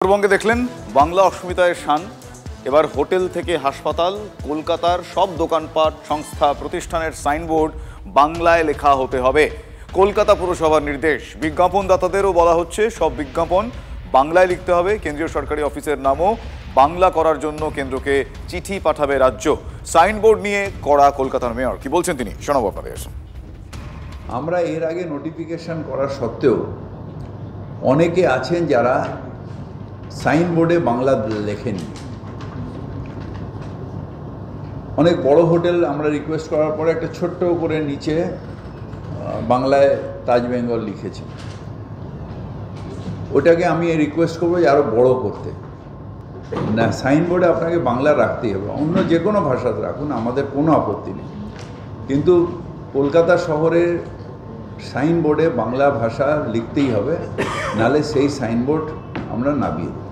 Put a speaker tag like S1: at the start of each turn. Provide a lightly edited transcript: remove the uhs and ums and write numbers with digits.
S1: উত্তরবঙ্গে দেখলেন বাংলা অস্মিতায় শান। এবার হোটেল থেকে হাসপাতাল, কলকাতার সব দোকানপাট, সংস্থা, প্রতিষ্ঠানের সাইনবোর্ড বাংলায় লেখা হতে হবে। কলকাতা পুরসভার নির্দেশ, বিজ্ঞাপনদাতাদেরও বলা হচ্ছে সব বিজ্ঞাপন বাংলায় লিখতে হবে। কেন্দ্রীয় সরকারি অফিসের নামও বাংলা করার জন্য কেন্দ্রকে চিঠি পাঠাবে রাজ্য। সাইনবোর্ড নিয়ে কড়া কলকাতার মেয়র, কি বলছেন তিনি শোনাবো আপনাদের।
S2: আমরা এর আগে নোটিফিকেশন করা সত্ত্বেও অনেকে আছেন যারা সাইনবোর্ডে বাংলা লেখেননি। অনেক বড় হোটেল আমরা রিকোয়েস্ট করার পরে একটা ছোট্ট করে নিচে বাংলায় তাজ বেঙ্গল লিখেছে। ওটাকে আমি রিকোয়েস্ট করবো যে আরও বড় করতে। না, সাইনবোর্ডে আপনাকে বাংলা রাখতেই হবে, অন্য যে কোনো ভাষাতে রাখুন, আমাদের কোনো আপত্তি নেই, কিন্তু কলকাতা শহরের সাইনবোর্ডে বাংলা ভাষা লিখতেই হবে, নাহলে সেই সাইনবোর্ড আমরা নামিয়ে দেব।